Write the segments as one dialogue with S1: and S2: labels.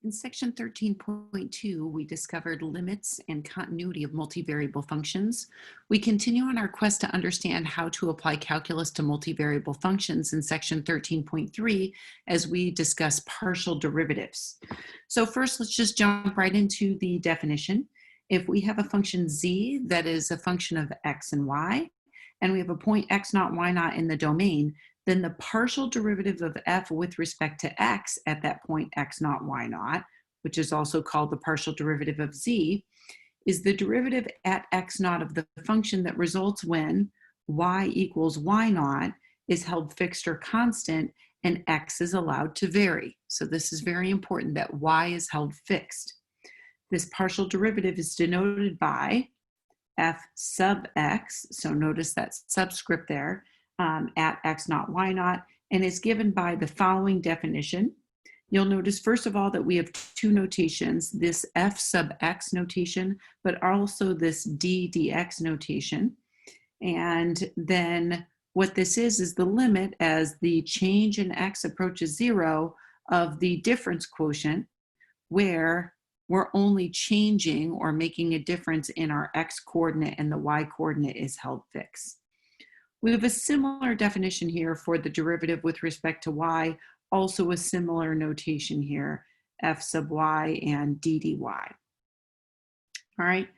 S1: In section 13.2, we discovered limits and continuity of multivariable functions. We continue on our quest to understand how to apply calculus to multivariable functions in section 13.3 as we discuss partial derivatives. So first, let's just jump right into the definition. If we have a function z that is a function of x and y, and we have a point x naught, y naught in the domain, then the partial derivative of f with respect to x at that point x naught, y naught, which is also called the partial derivative of z, is the derivative at x naught of the function that results when y equals y naught is held fixed or constant and x is allowed to vary. So this is very important that y is held fixed. This partial derivative is denoted by f sub x, so notice that subscript there, at x naught, y naught, and is given by the following definition. You'll notice, first of all, that we have two notations, this f sub x notation, but also this d dx notation. And then what this is the limit as the change in x approaches 0 of the difference quotient, where we're only changing or making a difference in our x coordinate and the y coordinate is held fixed. We have a similar definition here for the derivative with respect to y, also a similar notation here, f sub y and d dy. All right.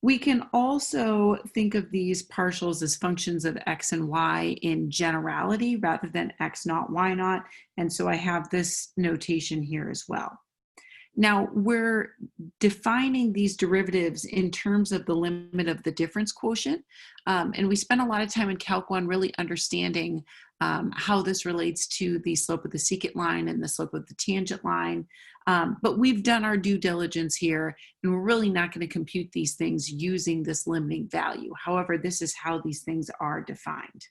S1: We can also think of these partials as functions of x and y in generality rather than x naught, y naught, and so I have this notation here as well. Now, we're defining these derivatives in terms of the limit of the difference quotient, and we spent a lot of time in Calc 1 really understanding how this relates to the slope of the secant line and the slope of the tangent line, but we've done our due diligence here, and we're really not going to compute these things using this limiting value. However, this is how these things are defined.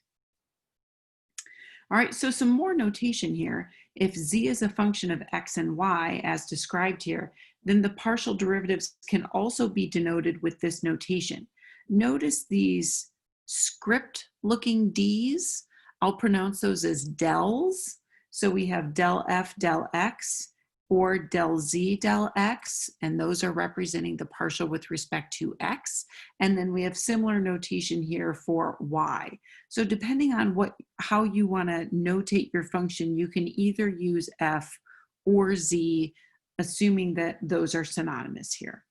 S1: All right, so some more notation here. If z is a function of x and y as described here, then the partial derivatives can also be denoted with this notation. Notice these script looking d's. I'll pronounce those as del's. So we have del f del x or del z del x, and those are representing the partial with respect to x. And then we have similar notation here for y. So depending on how you want to notate your function, you can either use f or z, assuming that those are synonymous here.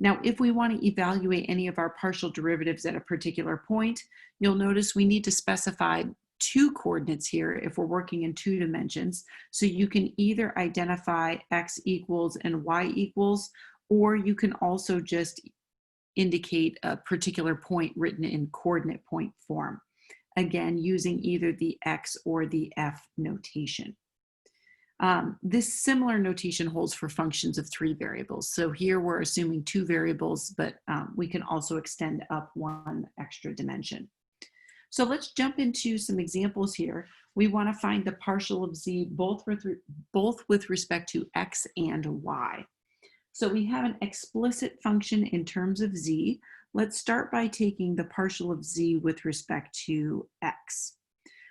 S1: Now, if we want to evaluate any of our partial derivatives at a particular point, you'll notice we need to specify two coordinates here if we're working in 2 dimensions. So you can either identify x equals and y equals, or you can also just indicate a particular point written in coordinate point form. Again, using either the x or the f notation. This similar notation holds for functions of 3 variables. So here we're assuming 2 variables, but we can also extend up 1 extra dimension. So let's jump into some examples here. We want to find the partial of z both with respect to x and y. So we have an explicit function in terms of z. Let's start by taking the partial of z with respect to x.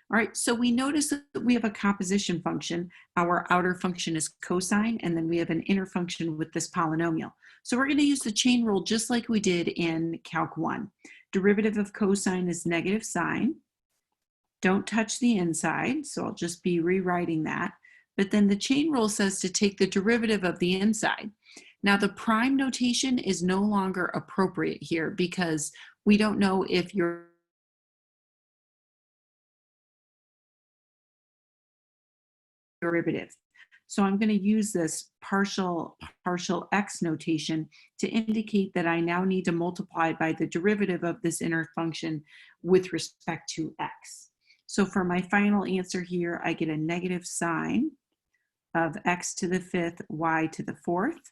S1: All right, so we notice that we have a composition function. Our outer function is cosine, and then we have an inner function with this polynomial. So we're going to use the chain rule just like we did in Calc 1. Derivative of cosine is negative sine. Don't touch the inside, so I'll just be rewriting that. But then the chain rule says to take the derivative of the inside. Now the prime notation is no longer appropriate here because we don't know if your derivative. So I'm going to use this partial x notation to indicate that I now need to multiply by the derivative of this inner function with respect to x. So for my final answer here, I get a negative sine of x to the 5th, y to the 4th,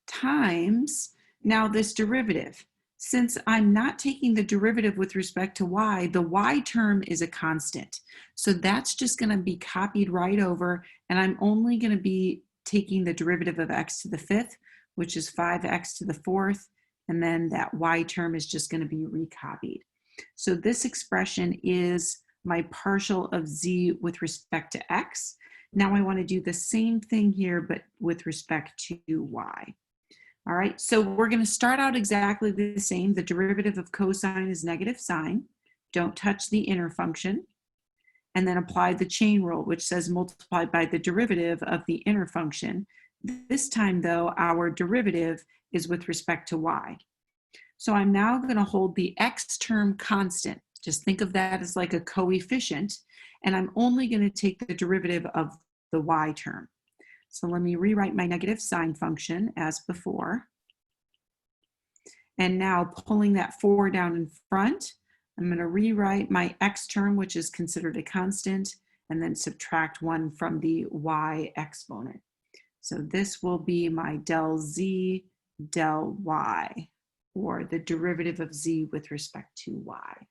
S1: times now this derivative. Since I'm not taking the derivative with respect to y, the y term is a constant. So that's just going to be copied right over, and I'm only going to be taking the derivative of x to the 5th, which is 5x to the 4th, and then that y term is just going to be recopied. So this expression is my partial of z with respect to x. Now I want to do the same thing here, but with respect to y. All right, so we're going to start out exactly the same. The derivative of cosine is negative sine. Don't touch the inner function. And then apply the chain rule, which says multiply by the derivative of the inner function. This time, though, our derivative is with respect to y. So I'm now going to hold the x term constant. Just think of that as like a coefficient. And I'm only going to take the derivative of the y term. So let me rewrite my negative sine function as before. And now pulling that 4 down in front, I'm going to rewrite my x term, which is considered a constant, and then subtract 1 from the y exponent. So this will be my del z del y, or the derivative of z with respect to y.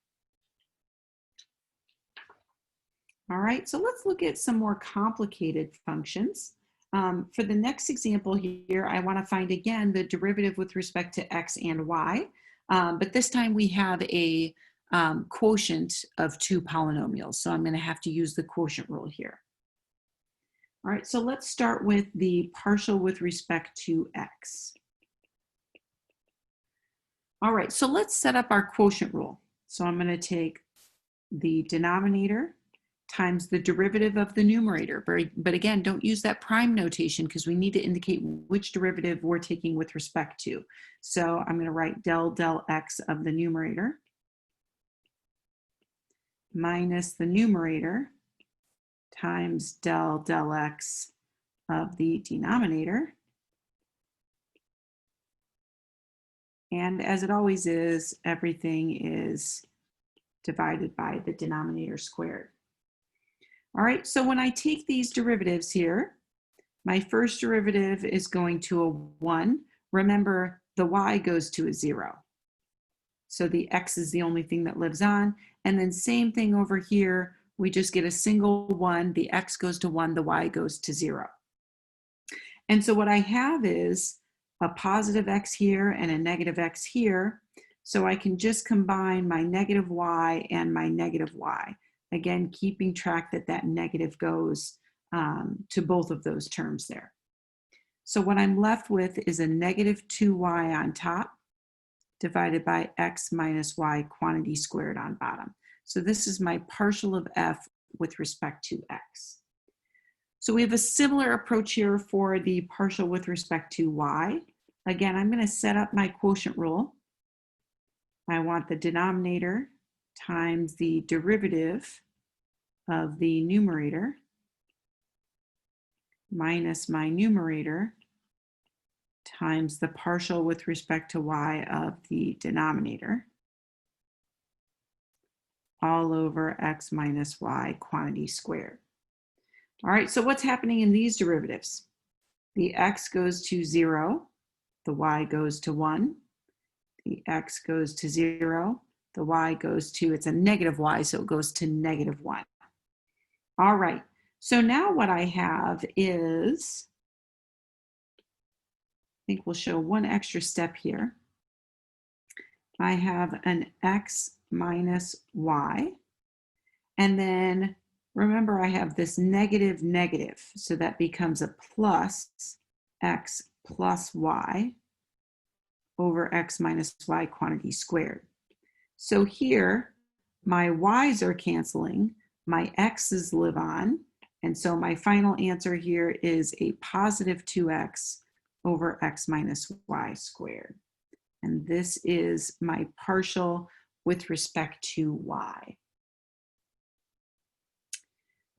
S1: All right, so let's look at some more complicated functions. For the next example here, I want to find again the derivative with respect to x and y, but this time we have a quotient of 2 polynomials, so I'm going to have to use the quotient rule here. All right, so let's start with the partial with respect to x. All right, so let's set up our quotient rule. So I'm going to take the denominator times the derivative of the numerator. But again, don't use that prime notation because we need to indicate which derivative we're taking with respect to. So I'm going to write del x of the numerator minus the numerator times del x of the denominator. And as it always is, everything is divided by the denominator squared. All right, so when I take these derivatives here, my first derivative is going to a 1. Remember, the y goes to a 0. So the x is the only thing that lives on. And then same thing over here, we just get a single 1. The x goes to 1, the y goes to 0. And so what I have is a positive x here and a negative x here. So I can just combine my negative y and my negative y. Again, keeping track that that negative goes to both of those terms there. So what I'm left with is a negative 2y on top divided by x minus y quantity squared on bottom. So this is my partial of f with respect to x. So we have a similar approach here for the partial with respect to y. Again, I'm going to set up my quotient rule. I want the denominator times the derivative of the numerator minus my numerator times the partial with respect to y of the denominator all over x minus y quantity squared. All right, so what's happening in these derivatives? The x goes to 0, the y goes to 1, the x goes to 0, the y goes to, it's a negative y, so it goes to negative 1. All right, so now what I have is, I think we'll show one extra step here. I have an x minus y, and then remember I have this negative negative, so that becomes a plus x plus y over x minus y quantity squared. So here, my y's are canceling, my x's live on, and so my final answer here is a positive 2x over x minus y squared. And this is my partial with respect to y.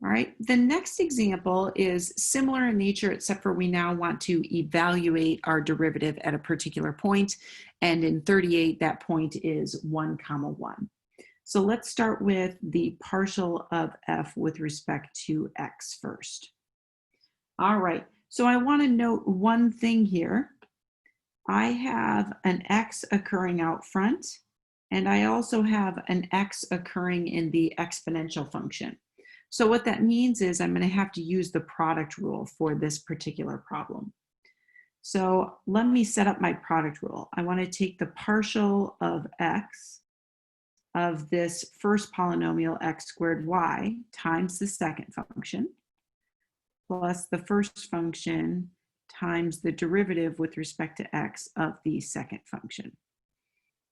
S1: All right, the next example is similar in nature, except for we now want to evaluate our derivative at a particular point. And in 38, that point is 1, 1. So let's start with the partial of f with respect to x first. All right, so I want to note one thing here. I have an x occurring out front, and I also have an x occurring in the exponential function. So what that means is I'm going to have to use the product rule for this particular problem. So let me set up my product rule. I want to take the partial of x of this first polynomial x squared y times the second function plus the first function times the derivative with respect to x of the second function.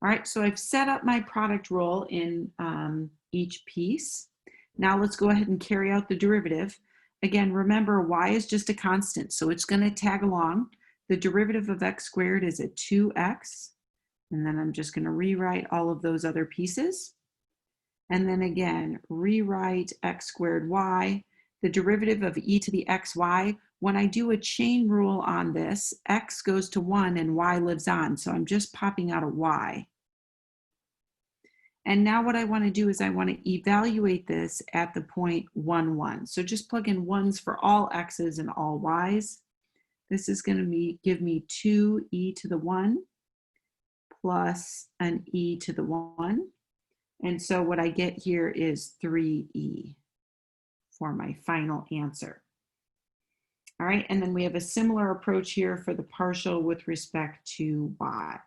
S1: All right, so I've set up my product rule in each piece. Now let's go ahead and carry out the derivative. Again, remember y is just a constant, so it's going to tag along. The derivative of x squared is a 2x, and then I'm just going to rewrite all of those other pieces. And then again, rewrite x squared y. The derivative of e to the xy, when I do a chain rule on this, x goes to 1 and y lives on, so I'm just popping out a y. And now what I want to do is I want to evaluate this at the point 1, 1. So just plug in 1s for all x's and all y's. This is going to give me 2e to the 1 plus an e to the 1. And so what I get here is 3e for my final answer. All right, and then we have a similar approach here for the partial with respect to y.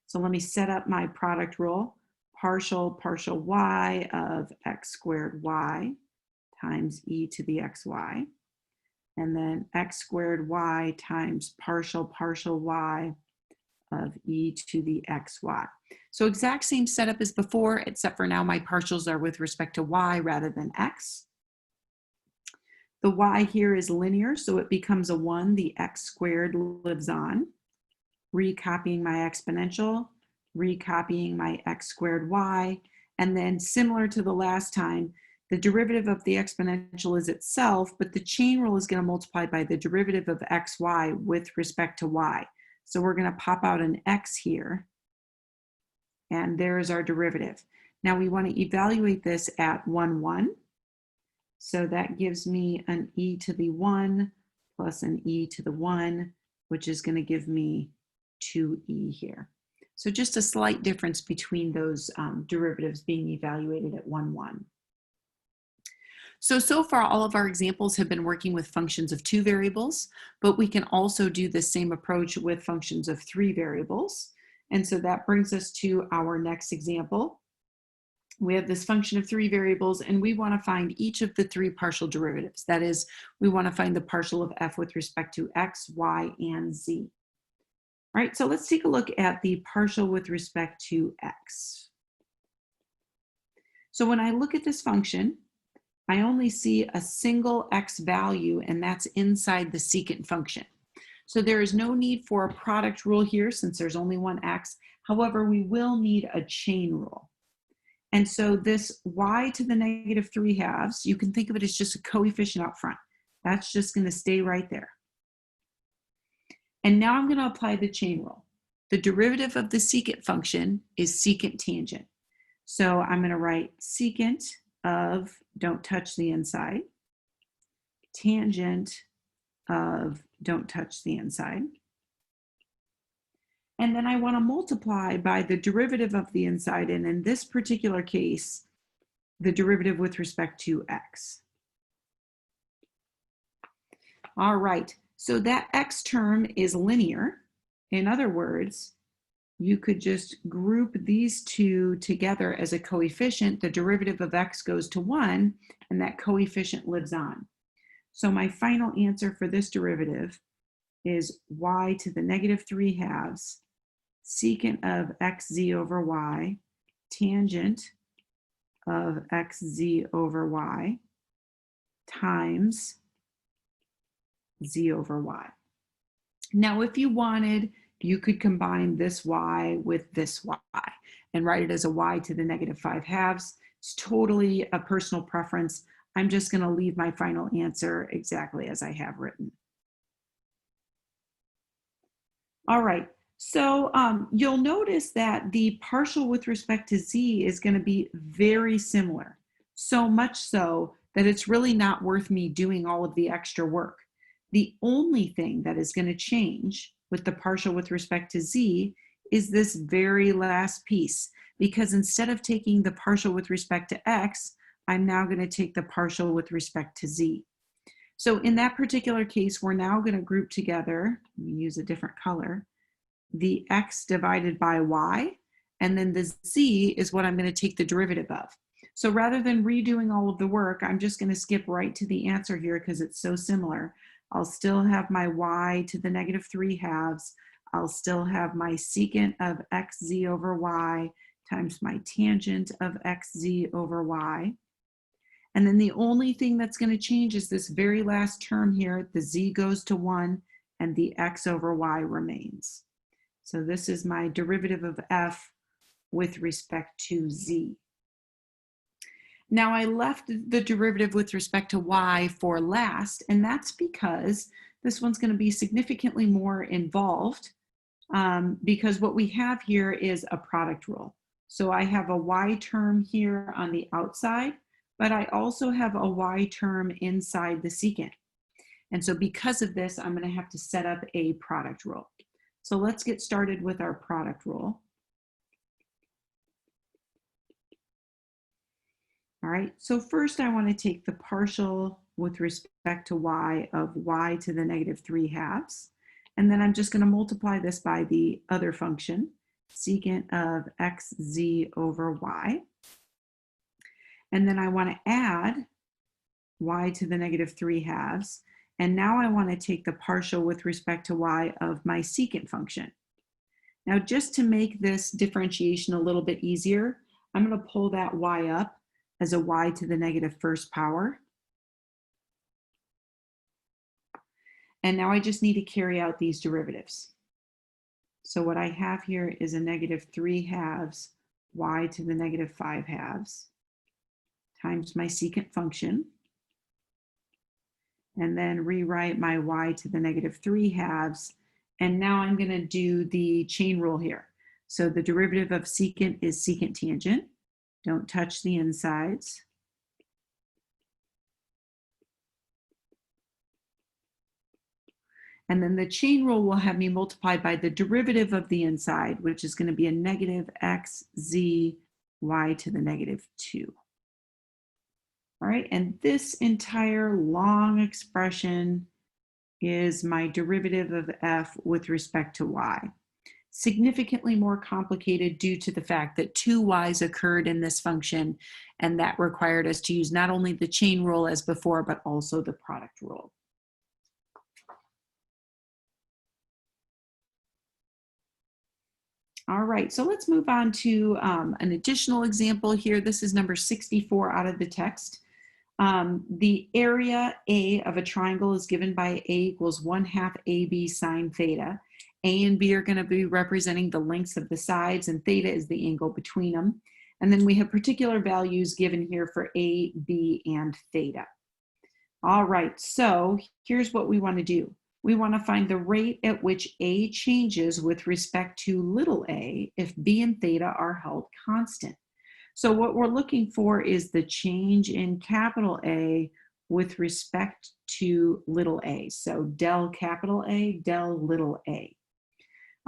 S1: So let me set up my product rule. Partial y of x squared y times e to the xy. And then x squared y times partial y of e to the xy. So exact same setup as before, except for now my partials are with respect to y rather than x. The y here is linear, so it becomes a 1. The x squared lives on. Recopying my exponential, recopying my x squared y, and then similar to the last time, the derivative of the exponential is itself, but the chain rule is going to multiply by the derivative of xy with respect to y. So we're going to pop out an x here, and there's our derivative. Now we want to evaluate this at 1, 1. So that gives me an e to the 1 plus an e to the 1, which is going to give me 2e here. So just a slight difference between those derivatives being evaluated at 1, 1. So far all of our examples have been working with functions of 2 variables, but we can also do the same approach with functions of 3 variables. And so that brings us to our next example. We have this function of 3 variables, and we want to find each of the 3 partial derivatives. That is, we want to find the partial of f with respect to x, y, and z. All right, so let's take a look at the partial with respect to x. So when I look at this function, I only see a single x value, and that's inside the secant function. So there is no need for a product rule here since there's only one x. However, we will need a chain rule. And so this y to the negative 3/2, you can think of it as just a coefficient up front. That's just going to stay right there. And now I'm going to apply the chain rule. The derivative of the secant function is secant tangent. So I'm going to write secant of, don't touch the inside, tangent of, don't touch the inside. And then I want to multiply by the derivative of the inside, and in this particular case, the derivative with respect to x. All right, so that x term is linear. In other words, you could just group these two together as a coefficient. The derivative of x goes to 1, and that coefficient lives on. So my final answer for this derivative is y to the negative 3/2 secant of xz over y, tangent of xz over y times z over y. Now, if you wanted, you could combine this y with this y and write it as a y to the negative 5/2. It's totally a personal preference. I'm just going to leave my final answer exactly as I have written. All right. So you'll notice that the partial with respect to z is going to be very similar, so much so that it's really not worth me doing all of the extra work. The only thing that is going to change with the partial with respect to z is this very last piece, because instead of taking the partial with respect to x, I'm now going to take the partial with respect to z. So in that particular case, we're now going to group together, let me use a different color, the x divided by y, and then the z is what I'm going to take the derivative of. So rather than redoing all of the work, I'm just going to skip right to the answer here because it's so similar. I'll still have my y to the negative 3 halves. I'll still have my secant of xz over y times my tangent of xz over y. And then the only thing that's going to change is this very last term here. The z goes to 1 and the x over y remains. So this is my derivative of f with respect to z. Now I left the derivative with respect to y for last, and that's because this one's going to be significantly more involved because what we have here is a product rule. So I have a y term here on the outside, but I also have a y term inside the secant. And so because of this, I'm going to have to set up a product rule. So let's get started with our product rule. All right, so first I want to take the partial with respect to y of y to the negative 3 halves. And then I'm just going to multiply this by the other function, secant of xz over y. And then I want to add y to the negative 3 halves. And now I want to take the partial with respect to y of my secant function. Now, just to make this differentiation a little bit easier, I'm going to pull that y up as a y to the negative 1st power. And now I just need to carry out these derivatives. So what I have here is a negative 3 halves y to the negative 5 halves times my secant function. And then rewrite my y to the negative 3 halves. And now I'm going to do the chain rule here. So the derivative of secant is secant tangent. Don't touch the insides. And then the chain rule will have me multiply by the derivative of the inside, which is going to be a negative xz y to the negative 2. All right, and this entire long expression is my derivative of f with respect to y. Significantly more complicated due to the fact that 2 y's occurred in this function, and that required us to use not only the chain rule as before, but also the product rule. All right, so let's move on to an additional example here. This is number 64 out of the text. The area A of a triangle is given by A equals 1/2 AB sine theta. A and B are going to be representing the lengths of the sides, and theta is the angle between them. And then we have particular values given here for A, B, and theta. All right, so here's what we want to do. We want to find the rate at which A changes with respect to little a if B and theta are held constant. So what we're looking for is the change in capital A with respect to little a. So del capital A, del little a.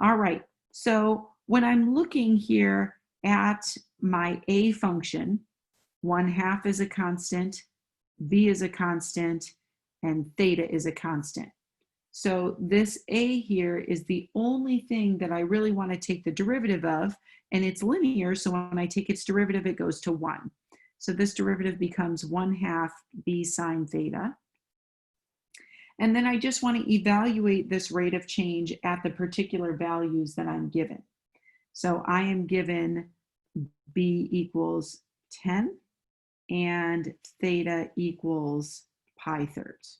S1: All right, so when I'm looking here at my A function, 1/2 is a constant, B is a constant, and theta is a constant. So this A here is the only thing that I really want to take the derivative of, and it's linear, so when I take its derivative, it goes to 1. So this derivative becomes 1/2 B sine theta. And then I just want to evaluate this rate of change at the particular values that I'm given. So I am given B equals 10 and theta equals pi thirds.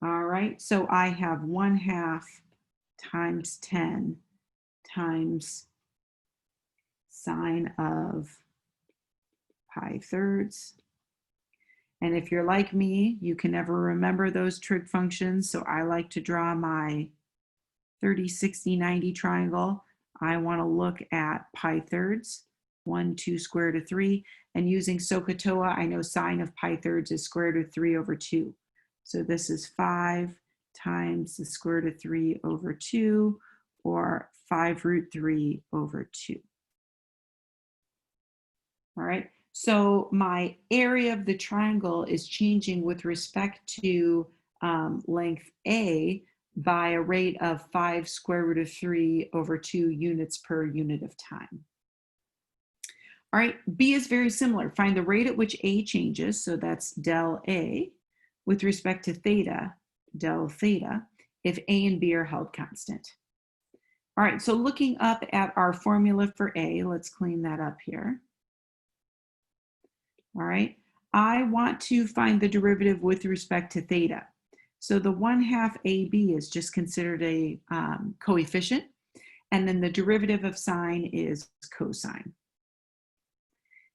S1: All right, so I have 1/2 times 10 times sine of pi thirds. And if you're like me, you can never remember those trig functions. So I like to draw my 30, 60, 90 triangle. I want to look at pi thirds, 1, 2, square root of 3. And using SOHCAHTOA, I know sine of pi thirds is square root of 3 over 2. So this is 5 times the square root of 3 over 2, or 5 root 3 over 2. All right, so my area of the triangle is changing with respect to length A by a rate of 5 square root of 3 over 2 units per unit of time. All right, B is very similar. Find the rate at which A changes, so that's del A, with respect to theta, del theta, if A and B are held constant. All right, so looking up at our formula for A, let's clean that up here. All right, I want to find the derivative with respect to theta. So the 1/2 AB is just considered a coefficient, and then the derivative of sine is cosine.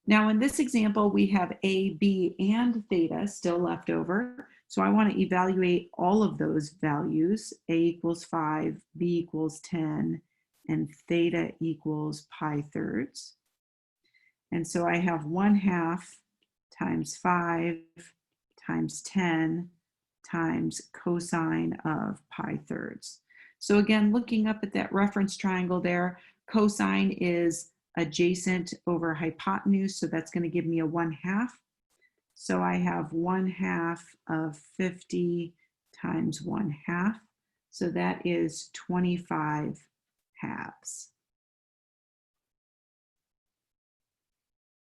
S1: Now in this example, we have A, B, and theta still left over. So I want to evaluate all of those values. A equals 5, B equals 10, and theta equals pi thirds. And so I have 1/2 times 5 times 10 times cosine of pi thirds. So again, looking up at that reference triangle there, cosine is adjacent over hypotenuse, so that's going to give me a 1/2. So I have 1/2 of 50 times 1/2. So that is 25 halves.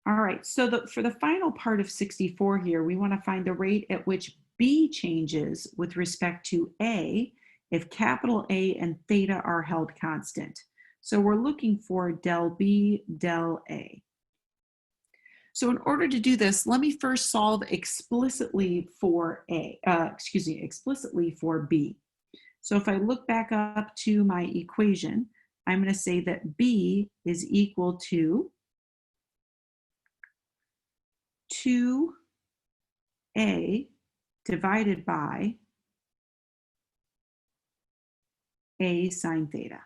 S1: All right, so for the final part of 64 here, we want to find the rate at which B changes with respect to A if capital A and theta are held constant. So we're looking for del B, del A. So in order to do this, let me first solve explicitly for explicitly for B. So if I look back up to my equation, I'm going to say that B is equal to 2A divided by A sine theta.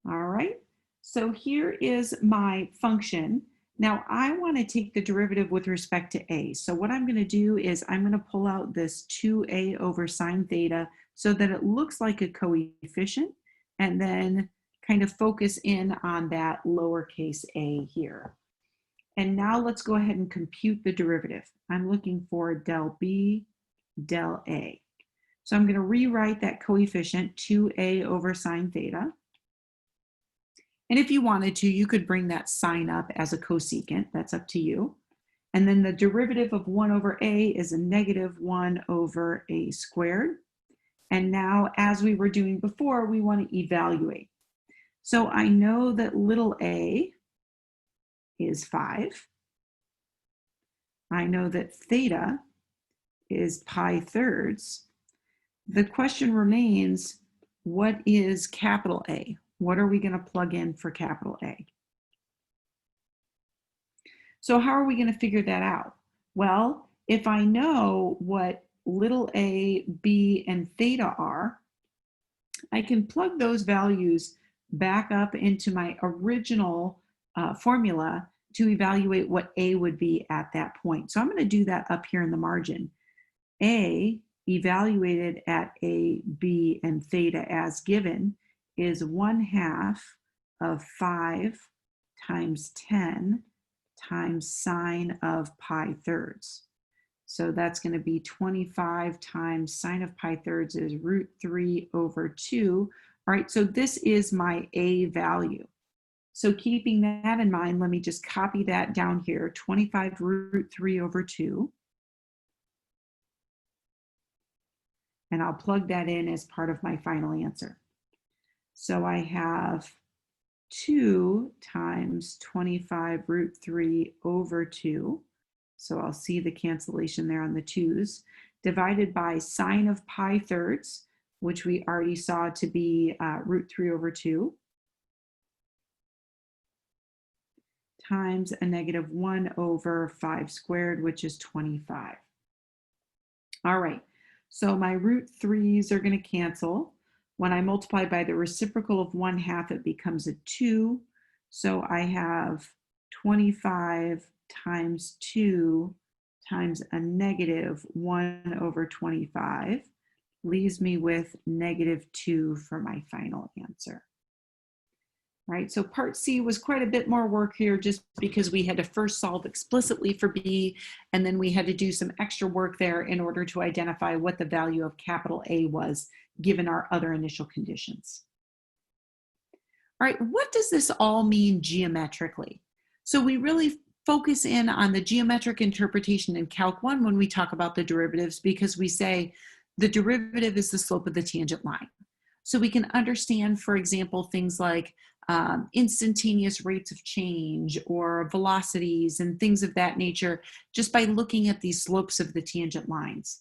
S1: All right, so here is my function. Now I want to take the derivative with respect to A. So what I'm going to do is I'm going to pull out this 2A over sine theta so that it looks like a coefficient, and then kind of focus in on that lowercase a here. And now let's go ahead and compute the derivative. I'm looking for del B, del A. So I'm going to rewrite that coefficient 2A over sine theta. And if you wanted to, you could bring that sign up as a cosecant. That's up to you. And then the derivative of 1 over A is a negative 1 over A squared. And now, as we were doing before, we want to evaluate. So I know that little a is 5. I know that theta is pi thirds. The question remains, what is capital A? What are we going to plug in for capital A? So how are we going to figure that out? Well, if I know what little a, b, and theta are, I can plug those values back up into my original formula to evaluate what A would be at that point. So I'm going to do that up here in the margin. A evaluated at A, B, and theta as given is 1/2 of 5 times 10 times sine of pi thirds. So that's going to be 25 times sine of pi thirds is root 3 over 2. All right, so this is my A value. So keeping that in mind, let me just copy that down here, 25 root 3 over 2. And I'll plug that in as part of my final answer. So I have 2 times 25 root 3 over 2. So I'll see the cancellation there on the 2's, divided by sine of pi thirds, which we already saw to be root 3 over 2, times a negative 1 over 5 squared, which is 25. All right, so my root 3's are going to cancel. When I multiply by the reciprocal of 1/2, it becomes a 2. So I have 25 times 2 times a negative 1 over 25 leaves me with negative 2 for my final answer. All right, so part C was quite a bit more work here just because we had to first solve explicitly for B, and then we had to do some extra work there in order to identify what the value of capital A was given our other initial conditions. All right, what does this all mean geometrically? So we really focus in on the geometric interpretation in Calc 1 when we talk about the derivatives because we say the derivative is the slope of the tangent line. So we can understand, for example, things like instantaneous rates of change or velocities and things of that nature just by looking at these slopes of the tangent lines.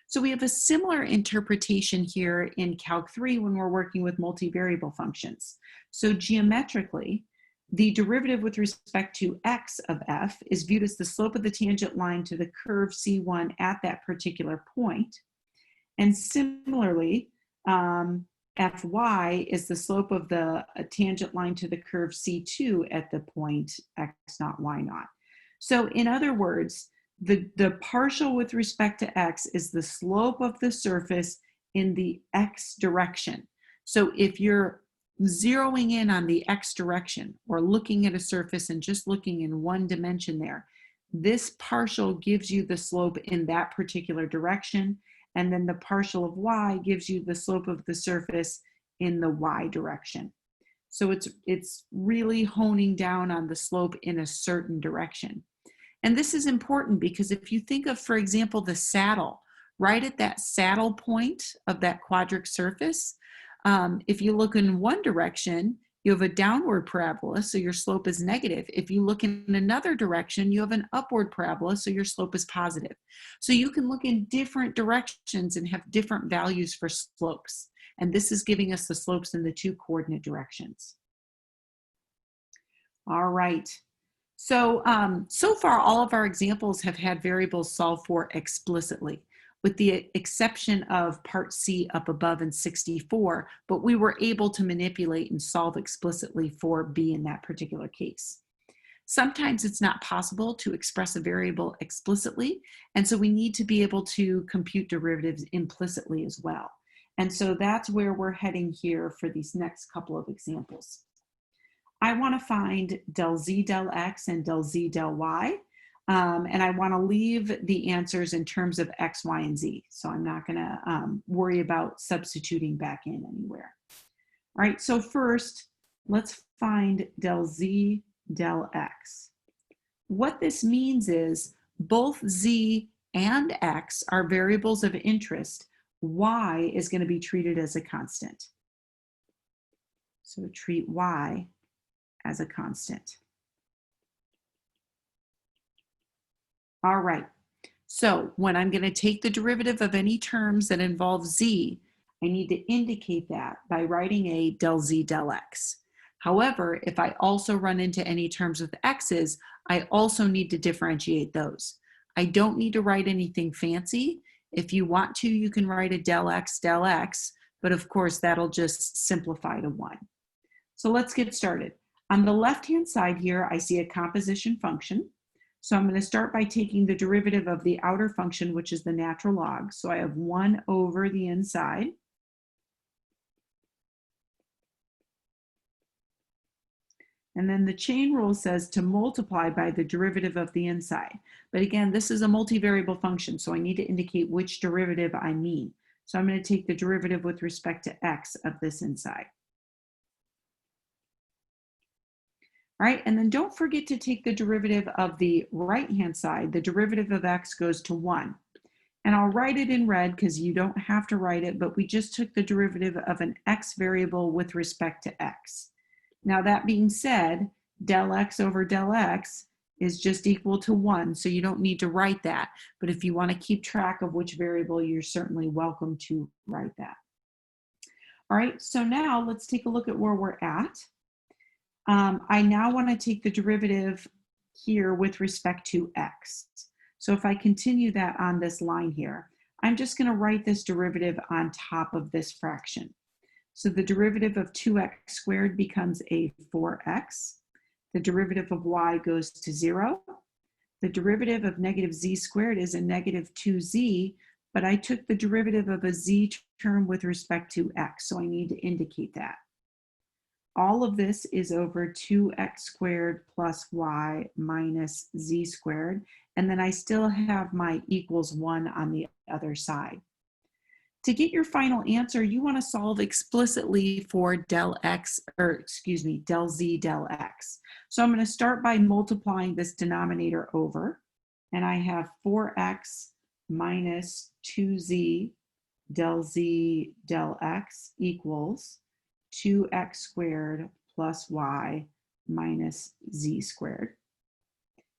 S1: So we have a similar interpretation here in Calc 3 when we're working with multivariable functions. So geometrically, the derivative with respect to x of f is viewed as the slope of the tangent line to the curve C1 at that particular point. And similarly, fy is the slope of the tangent line to the curve C2 at the point x naught, y naught. So in other words, the partial with respect to x is the slope of the surface in the x direction. So if you're zeroing in on the x direction or looking at a surface and just looking in one dimension there, this partial gives you the slope in that particular direction, and then the partial of y gives you the slope of the surface in the y direction. So it's really honing down on the slope in a certain direction. And this is important because if you think of, for example, the saddle, right at that saddle point of that quadric surface, if you look in one direction, you have a downward parabola, so your slope is negative. If you look in another direction, you have an upward parabola, so your slope is positive. So you can look in different directions and have different values for slopes. And this is giving us the slopes in the two coordinate directions. All right. So, so far, all of our examples have had variables solved for explicitly, with the exception of part C up above in 64, but we were able to manipulate and solve explicitly for B in that particular case. Sometimes it's not possible to express a variable explicitly, and so we need to be able to compute derivatives implicitly as well. And so that's where we're heading here for these next couple of examples. I want to find del z del x and del z del y, and I want to leave the answers in terms of x, y, and z. So I'm not going to worry about substituting back in anywhere. All right, so first, let's find del z del x. What this means is both z and x are variables of interest. Y is going to be treated as a constant. So treat y as a constant. All right, so when I'm going to take the derivative of any terms that involve z, I need to indicate that by writing a del z del x. However, if I also run into any terms with x's, I also need to differentiate those. I don't need to write anything fancy. If you want to, you can write a del x, but of course that'll just simplify to 1. So let's get started. On the left-hand side here, I see a composition function. So I'm going to start by taking the derivative of the outer function, which is the natural log. So I have 1 over the inside. And then the chain rule says to multiply by the derivative of the inside. But again, this is a multivariable function, so I need to indicate which derivative I mean. So I'm going to take the derivative with respect to x of this inside. All right, and then don't forget to take the derivative of the right-hand side. The derivative of x goes to 1. And I'll write it in red because you don't have to write it, but we just took the derivative of an x variable with respect to x. Now that being said, del x over del x is just equal to 1, so you don't need to write that. But if you want to keep track of which variable, you're certainly welcome to write that. All right, so now let's take a look at where we're at. I now want to take the derivative here with respect to x. So if I continue that on this line here, I'm just going to write this derivative on top of this fraction. So the derivative of 2x squared becomes a 4x. The derivative of y goes to 0. The derivative of negative z squared is a negative 2z, but I took the derivative of a z term with respect to x, so I need to indicate that. All of this is over 2x squared plus y minus z squared, and then I still have my equals 1 on the other side. To get your final answer, you want to solve explicitly for del x, or excuse me, del z del x. So I'm going to start by multiplying this denominator over, and I have 4x minus 2z del z del x equals 2x squared plus y minus z squared.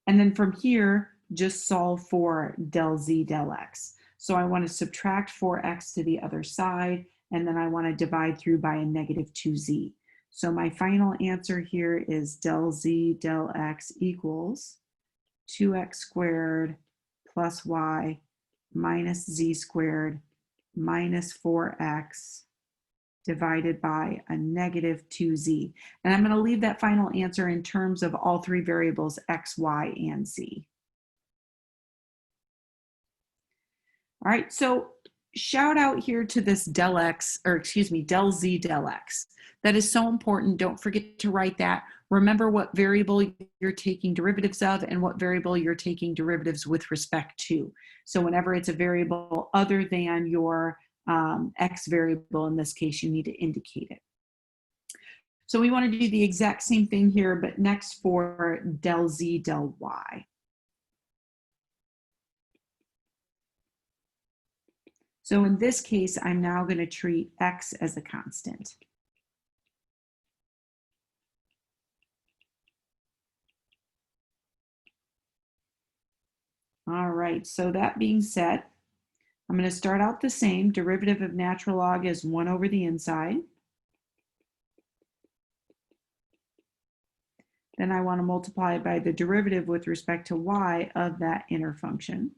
S1: And then from here, just solve for del z del x. So I want to subtract 4x to the other side, and then I want to divide through by a negative 2z. So my final answer here is del z del x equals 2x squared plus y minus z squared minus 4x divided by a negative 2z. And I'm going to leave that final answer in terms of all three variables, x, y, and z. All right, so shout out here to this del x, or excuse me, del z del x. That is so important. Don't forget to write that. Remember what variable you're taking derivatives of and what variable you're taking derivatives with respect to. So whenever it's a variable other than your x variable, in this case, you need to indicate it. So we want to do the exact same thing here, but next for del z del y. So in this case, I'm now going to treat x as a constant. All right, so that being said, I'm going to start out the same. Derivative of natural log is 1 over the inside. Then I want to multiply by the derivative with respect to y of that inner function.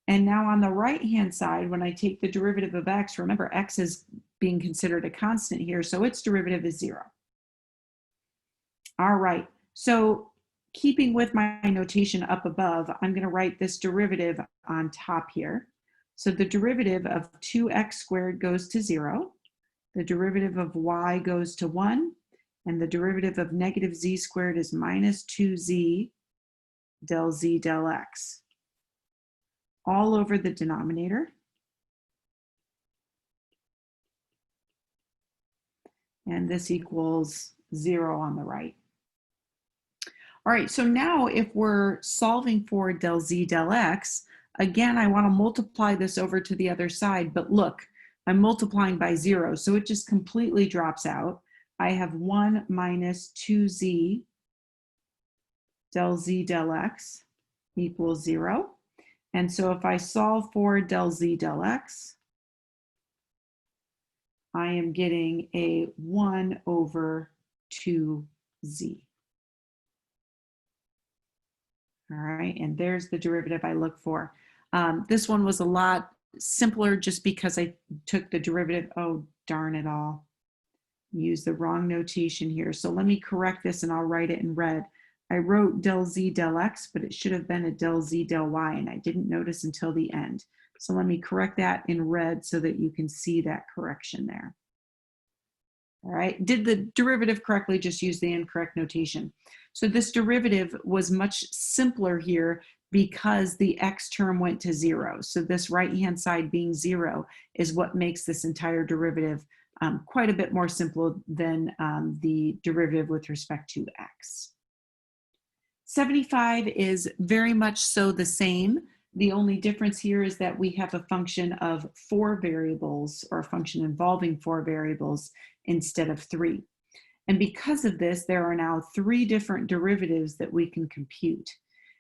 S1: And now on the right-hand side, when I take the derivative of x, remember x is being considered a constant here, so its derivative is 0. All right, so keeping with my notation up above, I'm going to write this derivative on top here. So the derivative of 2x squared goes to 0. The derivative of y goes to 1. And the derivative of negative z squared is minus 2z del z del x. All over the denominator. And this equals 0 on the right. All right, so now if we're solving for del z del x, again, I want to multiply this over to the other side, but look, I'm multiplying by 0, so it just completely drops out. I have 1 minus 2z del z del x equals 0. And so if I solve for del z del x, I am getting a 1 over 2z. All right, and there's the derivative I look for. This one was a lot simpler just because I took the derivative. Oh, darn it all. Use the wrong notation here. So let me correct this and I'll write it in red. I wrote del z del x, but it should have been a del z del y, and I didn't notice until the end. So let me correct that in red so that you can see that correction there. All right, did the derivative correctly, just use the incorrect notation. So this derivative was much simpler here because the x term went to 0. So this right-hand side being 0 is what makes this entire derivative quite a bit more simple than the derivative with respect to x. 75 is very much so the same. The only difference here is that we have a function of 4 variables, or a function involving 4 variables instead of 3. And because of this, there are now 3 different derivatives that we can compute.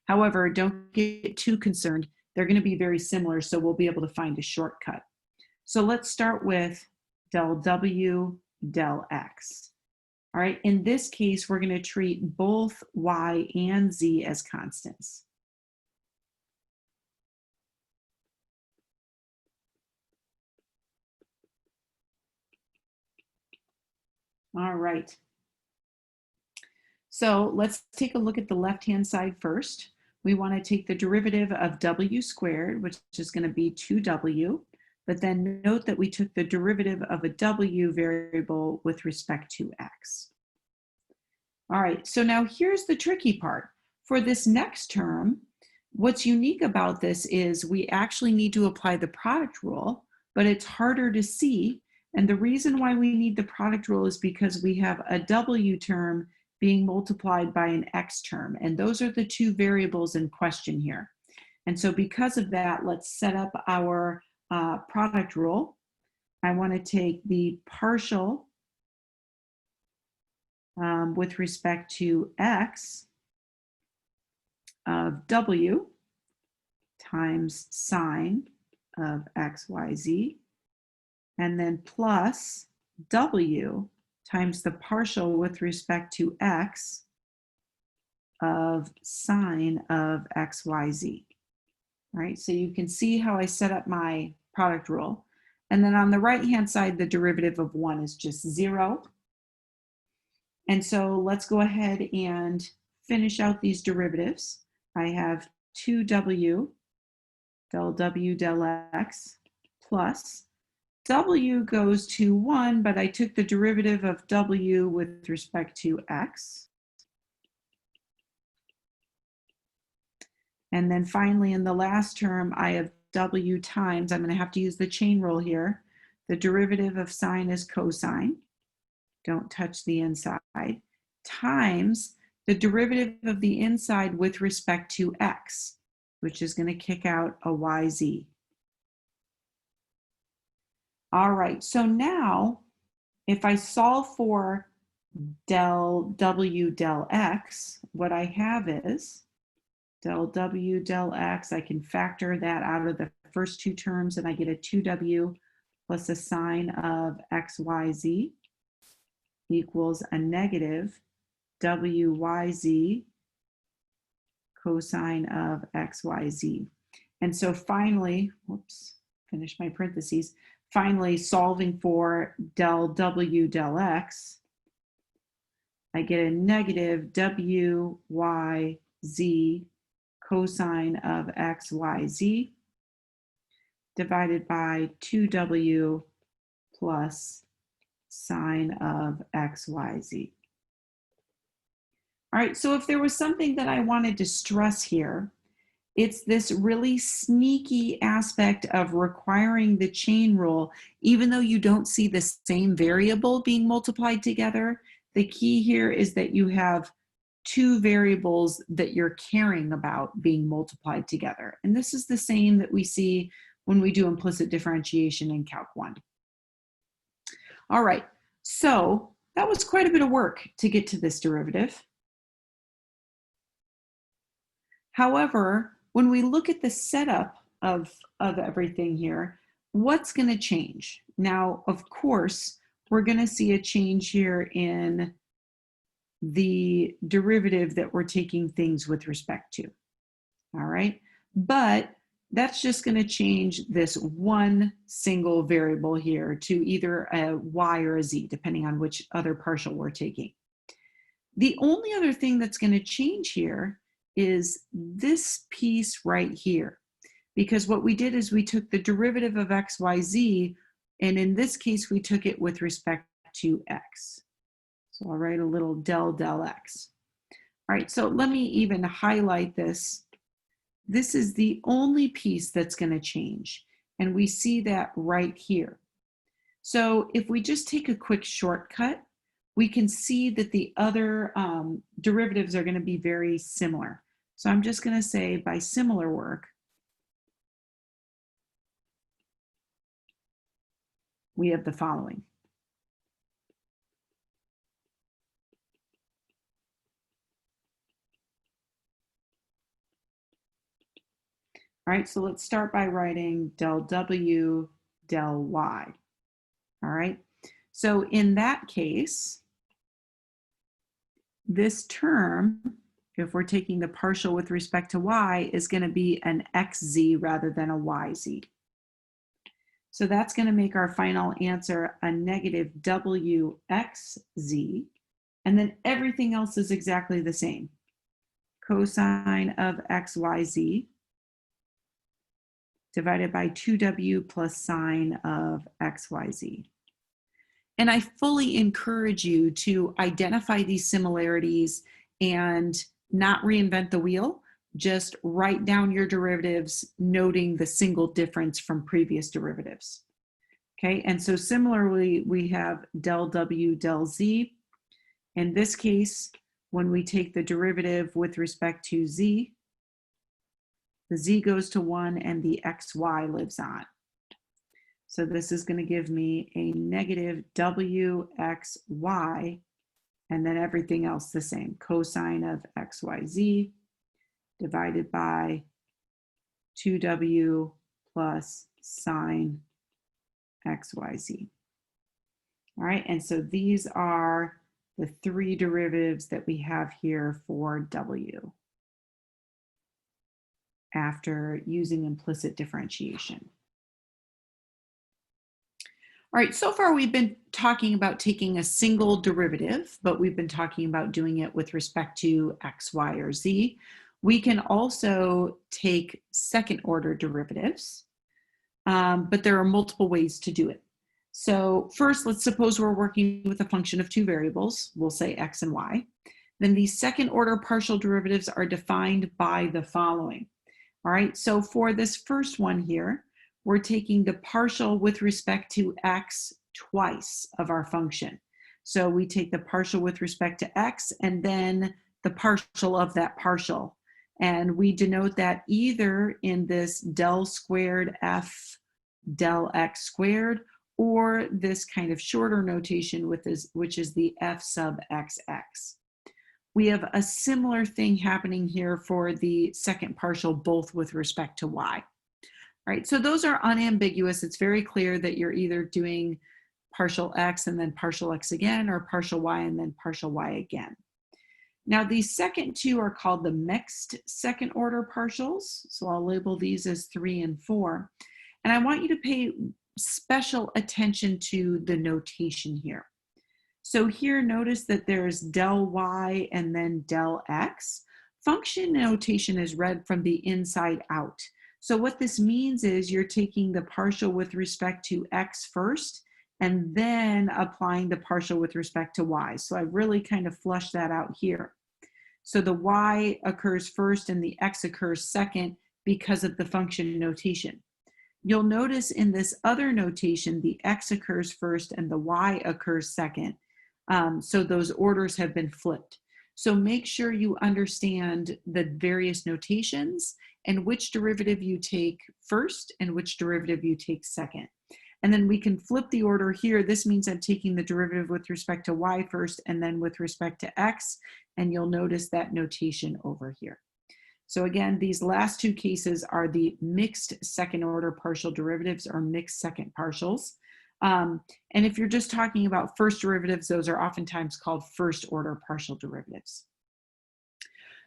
S1: However, don't get too concerned. They're going to be very similar, so we'll be able to find a shortcut. So let's start with del w del x. All right, in this case, we're going to treat both y and z as constants. All right. So let's take a look at the left-hand side first. We want to take the derivative of w squared, which is going to be 2w, but then note that we took the derivative of a w variable with respect to x. All right, so now here's the tricky part. For this next term, What's unique about this is we actually need to apply the product rule, but it's harder to see. And the reason why we need the product rule is because we have a W term being multiplied by an X term. And those are the two variables in question here. And so because of that, let's set up our product rule. I want to take the partial with respect to X of W times sine of X, Y, Z, and then plus W times the partial with respect to X of sine of X, Y, Z. All right, so you can see how I set up my product rule. And then on the right-hand side, the derivative of 1 is just 0. And so let's go ahead and finish out these derivatives. I have 2W del W del X plus W goes to 1, but I took the derivative of W with respect to X. And then finally, in the last term, I have W times, I'm going to have to use the chain rule here. The derivative of sine is cosine. Don't touch the inside. Times the derivative of the inside with respect to X, which is going to kick out a YZ. All right, so now if I solve for del W del X, what I have is del W del X. I can factor that out of the first two terms and I get a 2W plus a sine of XYZ equals a negative WYZ cosine of XYZ. And so finally, whoops, finish my parentheses. Finally, solving for del W del X, I get a negative WYZ cosine of XYZ divided by 2W plus sine of XYZ. All right, so if there was something that I wanted to stress here, it's this really sneaky aspect of requiring the chain rule, even though you don't see the same variable being multiplied together. The key here is that you have two variables that you're caring about being multiplied together. And this is the same that we see when we do implicit differentiation in Calc 1. All right, so that was quite a bit of work to get to this derivative. However, when we look at the setup of everything here, what's going to change? Now, of course, we're going to see a change here in the derivative that we're taking things with respect to. All right, but that's just going to change this one single variable here to either a y or a z, depending on which other partial we're taking. The only other thing that's going to change here is this piece right here, because what we did is we took the derivative of xyz, and in this case we took it with respect to x. So I'll write a little del x. All right, so let me even highlight this. This is the only piece that's going to change, and we see that right here. So if we just take a quick shortcut, we can see that the other derivatives are going to be very similar. So I'm just going to say by similar work, we have the following. All right, so let's start by writing del w del y. All right, so in that case, this term, if we're taking the partial with respect to y, is going to be an xz rather than a yz. So that's going to make our final answer a negative wxz, and then everything else is exactly the same. Cosine of xyz divided by 2w plus sine of xyz. And I fully encourage you to identify these similarities and not reinvent the wheel, just write down your derivatives, noting the single difference from previous derivatives. Okay, and so similarly, we have del W, del Z. In this case, when we take the derivative with respect to Z, the Z goes to 1 and the XY lives on. So this is going to give me a negative WXY, and then everything else the same. Cosine of XYZ divided by 2W plus sine XYZ. All right, and so these are the three derivatives that we have here for W after using implicit differentiation. All right, so far we've been talking about taking a single derivative, but we've been talking about doing it with respect to X, Y, or Z. We can also take second order derivatives, but there are multiple ways to do it. So first, let's suppose we're working with a function of two variables. We'll say X and Y. Then these second order partial derivatives are defined by the following. All right, so for this first one here, we're taking the partial with respect to X twice of our function. So we take the partial with respect to X and then the partial of that partial. And we denote that either in this del squared F del X squared, or this kind of shorter notation with this, which is the F sub XX. We have a similar thing happening here for the second partial, both with respect to Y. All right, so those are unambiguous. It's very clear that you're either doing partial X and then partial X again, or partial Y and then partial Y again. Now, these second two are called the mixed second order partials. So I'll label these as 3 and 4. And I want you to pay special attention to the notation here. So here, notice that there's del Y and then del X. Function notation is read from the inside out. So what this means is you're taking the partial with respect to X first, and then applying the partial with respect to Y. So I really kind of flushed that out here. So the Y occurs first and the X occurs second because of the function notation. You'll notice in this other notation, the X occurs first and the Y occurs second. So those orders have been flipped. So make sure you understand the various notations and which derivative you take first and which derivative you take second. And then we can flip the order here. This means I'm taking the derivative with respect to Y first and then with respect to X, and you'll notice that notation over here. So again, these last two cases are the mixed second order partial derivatives or mixed second partials. And if you're just talking about first derivatives, those are oftentimes called first order partial derivatives.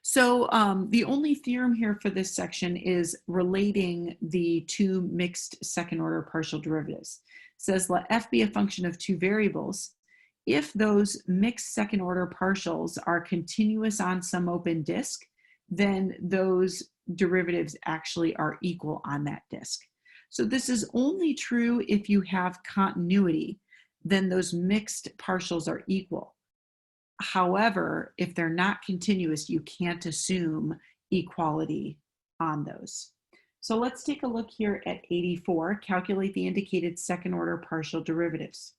S1: So the only theorem here for this section is relating the two mixed second order partial derivatives. It says let f be a function of two variables. If those mixed second order partials are continuous on some open disk, then those derivatives actually are equal on that disk. So this is only true if you have continuity, then those mixed partials are equal. However, if they're not continuous, you can't assume equality on those. So let's take a look here at 84, calculate the indicated second order partial derivatives.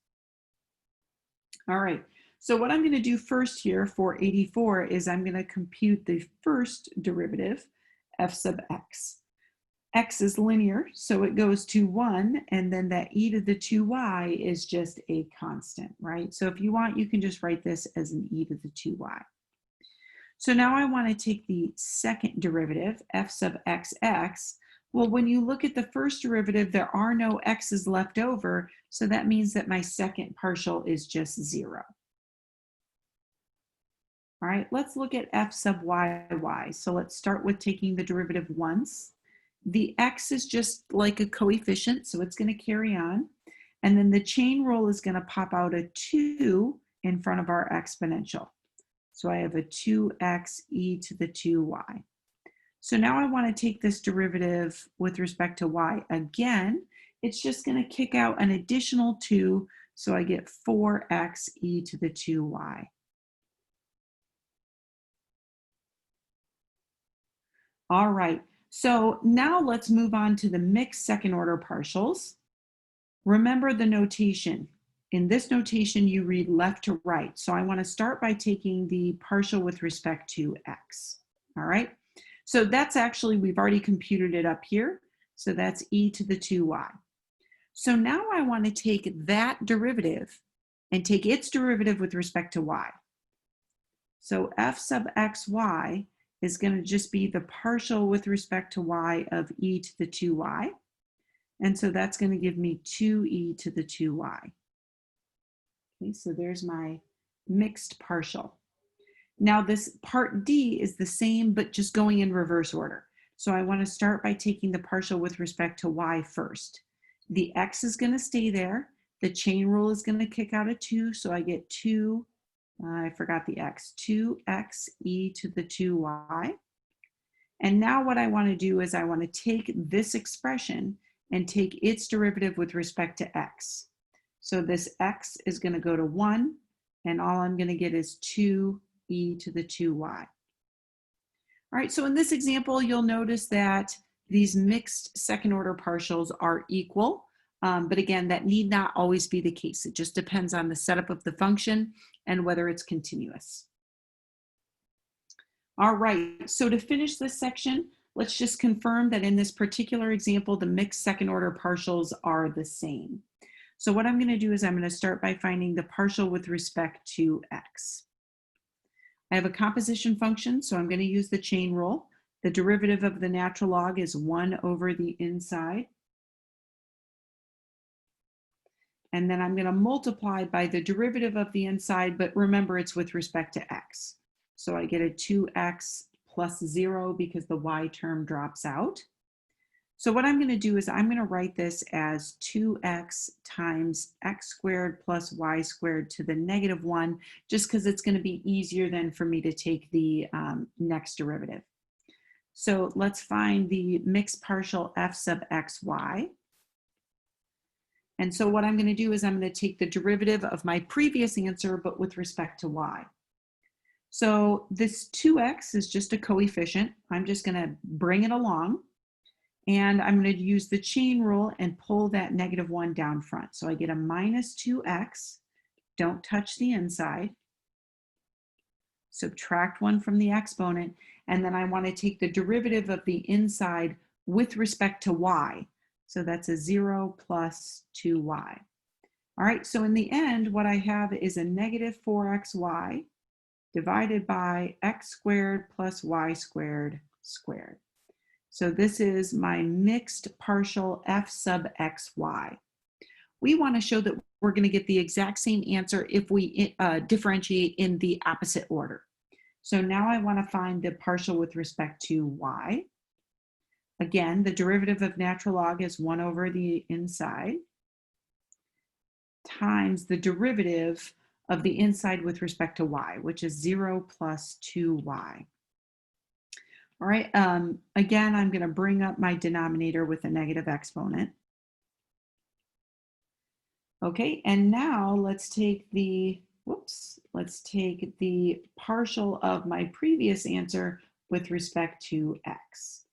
S1: All right, so what I'm going to do first here for 84 is I'm going to compute the first derivative, f sub x. X is linear, so it goes to 1, and then that e to the 2y is just a constant, right? So if you want, you can just write this as an e to the 2y. So now I want to take the second derivative, f sub xx. Well, when you look at the first derivative, there are no x's left over, so that means that my second partial is just 0. All right, let's look at f sub yy. So let's start with taking the derivative once. The x is just like a coefficient, so it's going to carry on. And then the chain rule is going to pop out a 2 in front of our exponential. So I have a 2x e to the 2y. So now I want to take this derivative with respect to y. Again, it's just going to kick out an additional 2, so I get 4x e to the 2y. All right, so now let's move on to the mixed second order partials. Remember the notation. In this notation, you read left to right. So I want to start by taking the partial with respect to x. All right, so that's actually, we've already computed it up here. So that's e to the 2y. So now I want to take that derivative and take its derivative with respect to y. So f sub xy is going to just be the partial with respect to y of e to the 2y. And so that's going to give me 2e to the 2y. Okay, so there's my mixed partial. Now this part D is the same, but just going in reverse order. So I want to start by taking the partial with respect to y first. The x is going to stay there. The chain rule is going to kick out a 2, so I get 2, I forgot the x, 2x e to the 2y. And now what I want to do is I want to take this expression and take its derivative with respect to x. So this x is going to go to 1, and all I'm going to get is 2e to the 2y. All right, so in this example, you'll notice that these mixed second order partials are equal, but again, that need not always be the case. It just depends on the setup of the function and whether it's continuous. All right, so to finish this section, let's just confirm that in this particular example, the mixed second order partials are the same. So what I'm going to do is I'm going to start by finding the partial with respect to x. I have a composition function, so I'm going to use the chain rule. The derivative of the natural log is 1 over the inside. And then I'm going to multiply by the derivative of the inside, but remember it's with respect to x. So I get a 2x plus 0 because the y term drops out. So what I'm going to do is I'm going to write this as 2x times x squared plus y squared to the negative 1, just because it's going to be easier then for me to take the next derivative. So let's find the mixed partial f sub xy. And so what I'm going to do is I'm going to take the derivative of my previous answer, but with respect to y. So this 2x is just a coefficient. I'm just going to bring it along. And I'm going to use the chain rule and pull that negative 1 down front. So I get a minus 2x. Don't touch the inside. Subtract 1 from the exponent. And then I want to take the derivative of the inside with respect to y. So that's a 0 plus 2y. All right, so in the end, what I have is a negative 4xy divided by x squared plus y squared squared. So this is my mixed partial f sub xy. We want to show that we're going to get the exact same answer if we differentiate in the opposite order. So now I want to find the partial with respect to y. Again, the derivative of natural log is 1 over the inside times the derivative of the inside with respect to y, which is 0 plus 2y. All right, again, I'm going to bring up my denominator with a negative exponent. Okay, and now let's take the, partial of my previous answer with respect to x.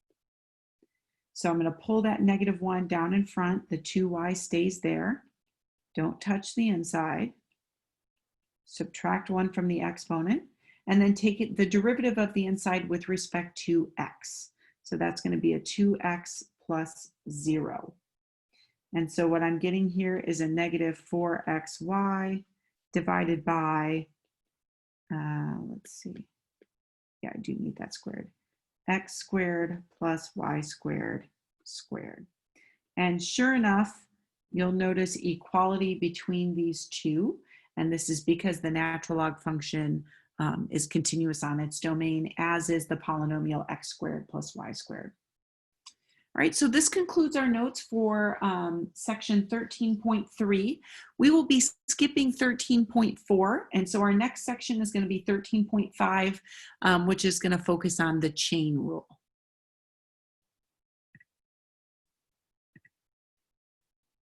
S1: So I'm going to pull that negative 1 down in front. The 2y stays there. Don't touch the inside. Subtract 1 from the exponent. And then take the derivative of the inside with respect to x. So that's going to be a 2x plus 0. And so what I'm getting here is a negative 4xy divided by, let's see. Yeah, I do need that squared. X squared plus y squared squared. And sure enough, you'll notice equality between these two. And this is because the natural log function is continuous on its domain, as is the polynomial x squared plus y squared. All right, so this concludes our notes for section 13.3. We will be skipping 13.4, and so our next section is going to be 13.5, which is going to focus on the chain rule.